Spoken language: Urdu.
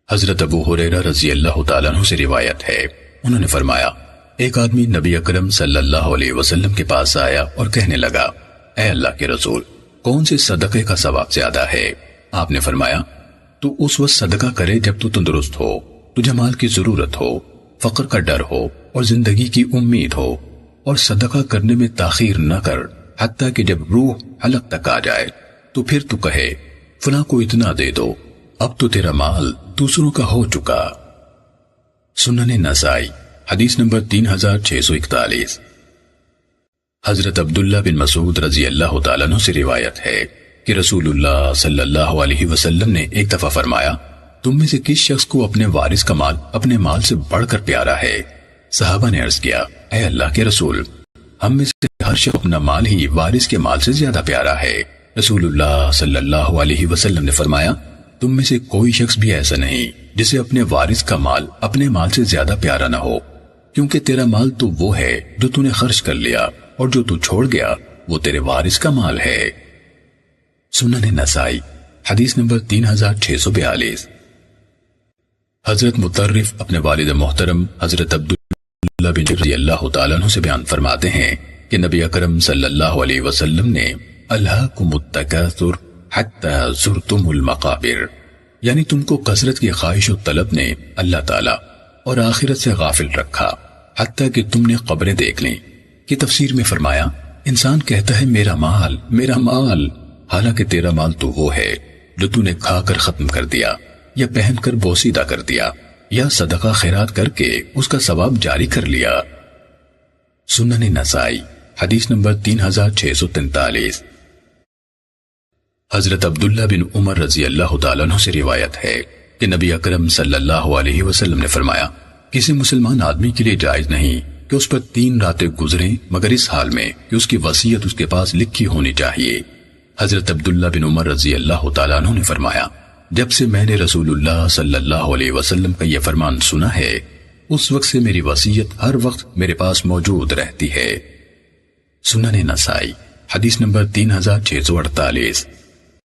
حضرت ابو ہریرہ رضی اللہ تعالیٰ عنہ سے روایت ہے، انہوں نے فرمایا ایک آدمی نبی اکرم صلی اللہ علیہ وسلم کے پاس آیا اور کہنے لگا، اے اللہ کے رسول، کون سے صدقے کا ثواب زیادہ ہے؟ آپ نے فرمایا، تو اس وقت صدقہ کرے جب تو تندرست ہو، تجھے مال کی ضرورت ہو، فقر کا ڈر ہو اور زندگی کی امید ہو، اور صدقہ کرنے میں تاخیر نہ کر حتیٰ کہ جب روح حلق تک آ جائے تو پھر تو کہے فلاں کو اتنا دے دو، اب تو تیرا مال دوسروں کا ہو چکا۔ سنن نسائی حدیث نمبر 3641۔ حضرت عبداللہ بن مسعود رضی اللہ تعالیٰ عنہ سے روایت ہے کہ رسول اللہ صلی اللہ علیہ وسلم نے ایک دفعہ فرمایا، تم میں سے کس شخص کو اپنے وارث کا مال اپنے مال سے بڑھ کر پیارا ہے؟ صحابہ نے عرض کیا، اے اللہ کے رسول، ہم میں سے ہر شخص اپنا مال ہی وارث کے مال سے زیادہ پیارا ہے۔ رسول اللہ صلی اللہ علیہ وسلم نے فرمایا، تم میں سے کوئی شخص بھی ایسا نہیں جسے اپنے وارث کا مال اپنے مال سے زیادہ پیارا نہ ہو، کیونکہ تیرا مال تو وہ ہے جو تو نے خرچ کر لیا، اور جو تو چھوڑ گیا وہ تیرے وارث کا مال ہے۔ سنن نسائی حدیث نمبر 3642۔ حضرت مطرف اپنے والد محترم حضرت عبداللہ بن رضی اللہ تعالیٰ عنہ سے بیان فرماتے ہیں کہ نبی اکرم صلی اللہ علیہ وسلم نے الہاکم التکاثر حتی زرتم المقابر، یعنی تم کو کثرت کی خواہش و طلب نے اللہ تعالیٰ اور آخرت سے غافل رکھا حتیٰ کہ تم نے قبریں دیکھ لیں، کی تفسیر میں فرمایا انسان کہتا ہے میرا مال میرا مال، حالانکہ تیرا مال تو وہ ہے جو تو نے کھا کر ختم کر دیا، یا پہن کر بوسیدہ کر دیا، یا صدقہ خیرات کر کے اس کا ثواب جاری کر لیا۔ سنن نسائی حدیث نمبر 3643۔ حضرت عبداللہ بن عمر رضی اللہ تعالیٰ عنہ سے روایت ہے کہ نبی اکرم صلی اللہ علیہ وسلم نے فرمایا، کسی مسلمان آدمی کے لیے جائز نہیں کہ اس پر 3 راتیں گزریں مگر اس حال میں کہ اس کی وصیت اس کے پاس لکھی ہونی چاہیے۔ حضرت عبداللہ بن عمر رضی اللہ تعالیٰ عنہ نے فرمایا، جب سے میں نے رسول اللہ صلی اللہ علیہ وسلم کا یہ فرمان سنا ہے، اس وقت سے میری وصیت ہر وقت میرے پاس موجود رہتی ہے۔ سنن نسائی حدیث نمبر 3648۔